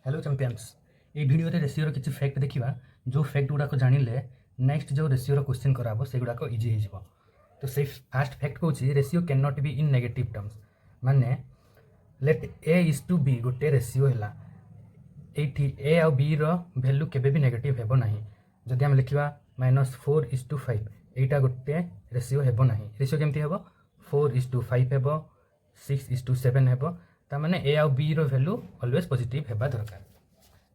Hello champions ये video रे ratio किसी फैक्ट देखा जो फैक्ट गुड़ाक जानिले नेक्स्ट जो रेशियो क्वेश्चन कराब से गुड़ाक इजी हो। तो से फास्ट फैक्ट कौन ratio can not be in negative terms माने let A is to B गोटे रेशियो है ये ए आउ बी रैल्यू केबे भी नेगेटिव हेबो नहीं। जदि आम लिखा -4:5 यहाँ गोटे रेशियो हेबो नहीं। रेशियो केमती हेबो 4:5 हेबो 6:7 हेबो तामाने ए आउ बी वैल्यू ऑलवेज पॉजिटिव हेबा दरकार।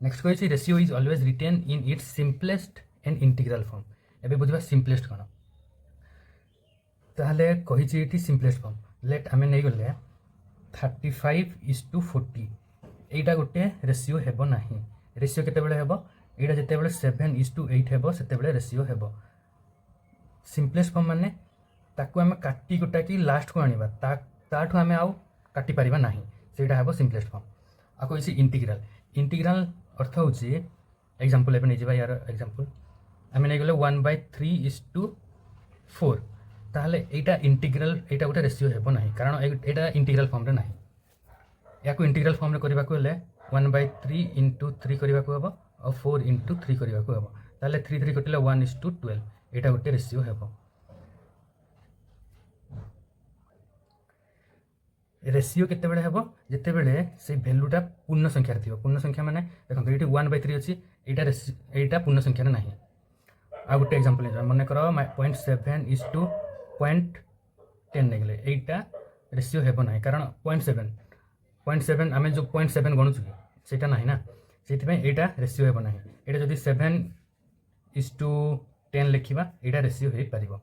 नेक्स्ट कही ratio is always written in its simplest and integral form. एबे बुझा सिंपलेस्ट कौन ताहले कही सिंपलेस्ट फॉर्म लेट आम नहीं गले 35:40 यहाँ गोटे रेशियो हेबो नहीं। रेशियो केतेबेले हेबो यहाँ जितेबाला 7:8 हेबो सेतेबेले रेशियो हेबो सिंपलेस्ट फॉर्म माने ताकू आम काटी कुटा कि लास्ट को आनिबा ताठू आम आउ काटी पारिबा नहीं सेटा हेबो सिंपलेस्ट फॉर्म। आ कही इंटीग्रल इंटीग्रल अर्थ हूँ एग्जांपल एबे नहीं यार एग्जांपल आम नहीं गले 1/3:4 ताहले एटा इंटीग्रल एटा गोटे रेशियो हेबो नहीं कारण एटा इंटीग्रल फॉर्म रे नहीं। या इंटीग्रल फॉर्म रे करबा को हेले 1/3 करबा को हेबो और 4 करबा को हेबो ताहले 3 कटिले 1:12 एटा गोटे रेशियो हेबो। रेशियो केतेबेले हेबो जेतेबेले से वैल्यूटा पूर्ण संख्या थिबो। पूर्ण संख्या माने देखो ये 1/3 अछि एटा पूर्ण संख्या नहीं। आ गोटे एग्जांपल मन कर 0.7:0.10 नहीं गले एटा रेशियो हेबो नहीं कारण 0.7 आम जो 0.7 गणुचु सेटा नहीं ना से एटा रेशियो हेबो नहीं। एटा जदि 7:10 लिखा एटा रेशियो हो पारिबो।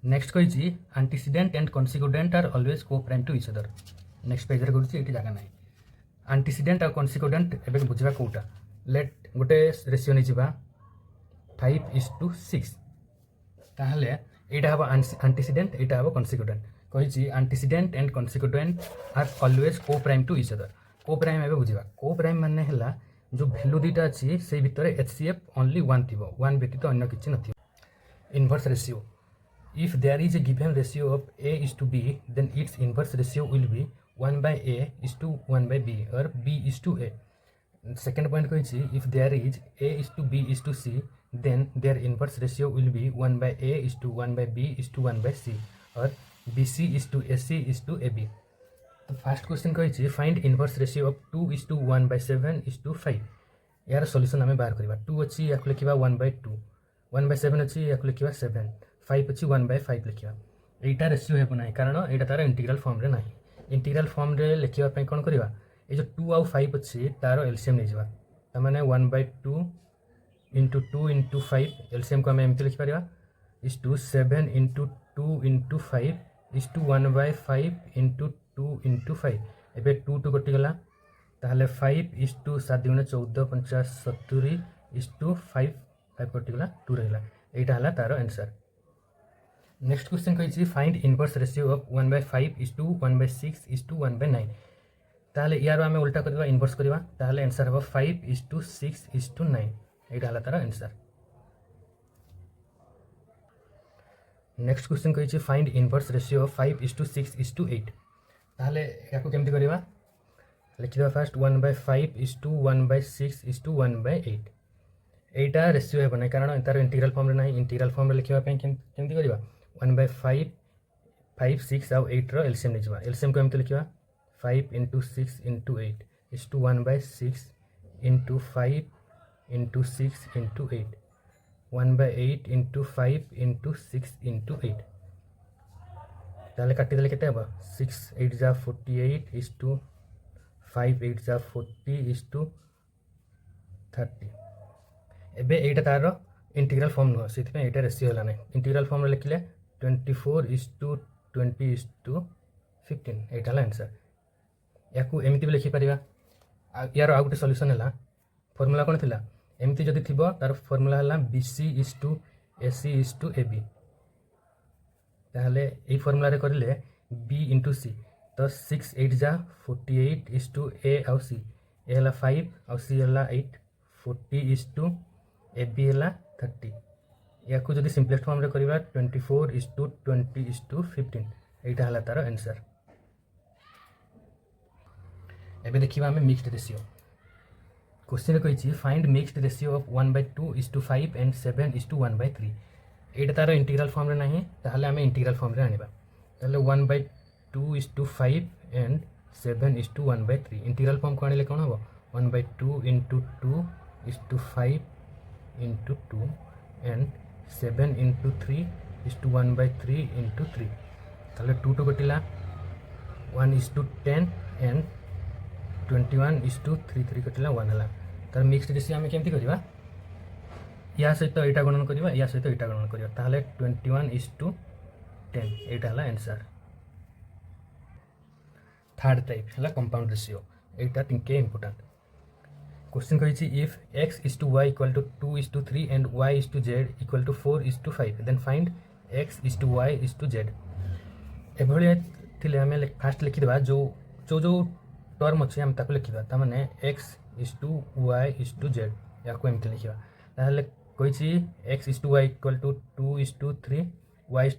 नेक्स्ट कही antecedent and consequent are always coprime to each other. Next page करूँ ये जगह ना आंटीसीडेंट और कन्सिक्यूडेंट एवं बुझा कौटा लेट गोटे रेशियो नहीं 5:6 ताहले यहाँ हम आंटीसीडेंट यहाँ हम कन्सिक्यूडेंट कही antecedent and consequent are always coprime to each other. को प्राइम एवं बुझा को प्राइम माने है जो वैल्यू दुईटा अच्छी से भितर HCF ओनली 1 थी 1 व्यतीत अन्य किसी न। Inverse ratio if there is a given ratio of A:B then its inverse ratio will be 1/A:1/B or B:A. Second point कही if there is A:B:C then their inverse ratio will be 1/A:1/B:1/C or BC:AC:AB. तो first question कही find inverse ratio of 2:1/7:5। यार solution आम बाहर करवा 2 अच्छी या लिखा 1/2 1/7 अच्छी या लिखा 7 5 अच्छी 1/5 लिखा यहाँ रेशियो हेबो नहीं कारण यहाँ तार इंटीग्रल फॉर्म रे नहीं। इंटीग्रल फॉर्म रे लिखा कौन करवा ये जो 2 आउ 5 अच्छी तार एलसीएम नहीं जावा ताने 1/2 × 2 × 5 एलसीएम को आम एमती लिखिपर इज टू 7 × 2 × 5 इज टू 1/5 × 2 × 5 एबे 2 2 कटिगला ताहले 5 इज टू 7 × 14 50 70 इज टू 5 कटिगला 2 रहा यहाँ है तार आंसर। नेक्स्ट क्वेश्चन कही फाइंड इनवर्स रेशियो ऑफ 1/5:1/6:1/9 ताहले यार आम उल्टा करवा इनवर्स करवा ताहले आंसर हम 5:6:9 यहाँ है तार आंसर। नेक्स्ट क्वेश्चन कही फाइंड इनवर्स रेशियो ऑफ 5:6:8 ताहले याको केमती करवा लिखिदा फास्ट 1/5:1/6:1/8 एटा रेशियो हेबो नहीं कारण तार इंटीग्रल फॉर्म रे नहीं। इंटीग्रल फॉर्म रे लिखिबा पई केमती करवा 1/5 5 6 आउ 8 रो एलसीएम नहीं जावा एलसीएम को एमती लिखिबा 5 × 6 × 8 इज टू 1/6 × 5 × 6 × 8 1/8 × 5 × 6 × 8 ताले काटी देले केते हेबा 6 8 जा 48 इज टू 5 8 जा 40 इज टू 30 एबे एटा तार इंटीग्रल फॉर्म नुह से यहाँ रेशियो है ना। इंटीग्रल फॉर्म लिखिले 24:20:15 यहाँ आंसर। या एमती भी लिखिपर यार आउ गोटे सल्यूशन है फर्मूला कौन थी एमती जदि थी तार फर्मूला है BC:AC:AB ताहले यही फर्मूला करें B × C तो 6 8 जा 48 इज टू A आउ C ए है 5 आउ C है 8 40 इज टू AB है 30 या जो सिंपलेस्ट फॉर्म रे करवा 24:20:15 यहाँ है तार आंसर। एबे देखिबा हमें मिक्स्ड रेशियो क्वेश्चन कही find mixed ratio of 1/2:5 and 7:1/3 एटा तार इंटीग्रल फॉर्म रे नहीं ताहले हमें इंटीग्रल फॉर्म रे आनिबा ताहले 1/2:5 एंड 7:1/3 इंटीग्रल फॉर्म को आनिले कोन हो 1/2 × 2:5 × 2 एंड 7 × 3:1/3 × 3 ताहले 2 टू कटिला 1:10 एंड 21:3 कटिला 1 है तार मिक्स्ड रेशियो आम केमती करवा या सहित यहाँ गणन करवा या सहित यहाँ गणन करवा ताहले 21:10 एटा हला आंसर। थर्ड टाइप है कंपाउंड रेशियो एटा टिके इंपोर्टेंट क्वेश्चन कही if x:y = 2:3 and y:z = 4:5 then find x:y:z एभलिया थिले हमें फास्ट लिखिदेबा जो जो जो टर्म अच्छे हम ताको लिखिबा ता माने x:y:z या को एमते लिखिबा ताहले कहिछि x:y = 2:3 y:z =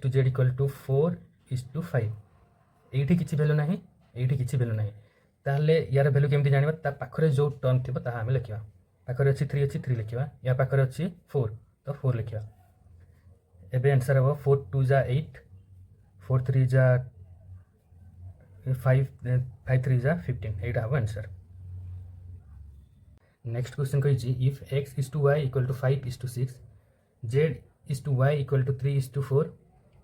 4:5 एठी किछि वैल्यू नाही एठी किछि वैल्यू नाही ताहले यार वैल्यू केमते जानिबा ता पाखरे जो टर्म थिबा ता हम लिखिबा पाखरे अछि 3 अछि 3 लिखिबा या पाखरे अछि 4 तो 4 लिखिबा एबे आंसर हो 4 2 जा 8 4 3 जा 5 5 3 जा 15 एटा हो आंसर। नेक्स्ट क्वेश्चन कही if x:y = 5:6 z:y = 3:4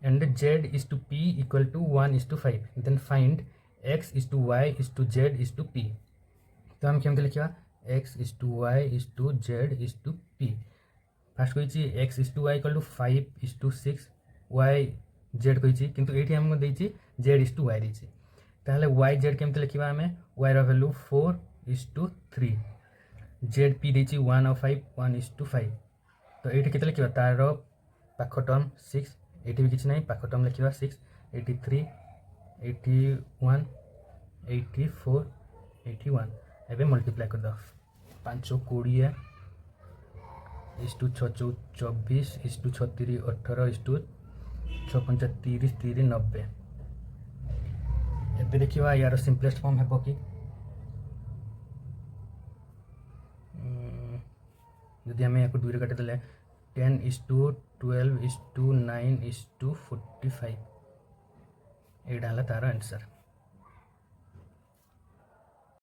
and z:p = 1:5 then find x:y:z:p तो हम केमते लिखिबा x:y:z:p फास्ट कही x:y = 5:6 y z कही किंतु एठी हम देछि z:y देछि ताहले y z केमते लिखिबा हमें y रो वैल्यू 4:3 z p देछि 1:5 1:5 तो एठी केते लिखिबा तार पाख टर्म 6 एठी भी किछ नै पाख टर्म लिखिबा 6 83 81 84 81 एबे मल्टीप्लाई कर दो 5 20 6 24 6 3 18 6 5 30 30 90 एबे देखिबा यार सिंपलेस्ट फॉर्म है कि यदि हमें एक दुई काटे देले 10:12:9:45 एटा हला तार आंसर।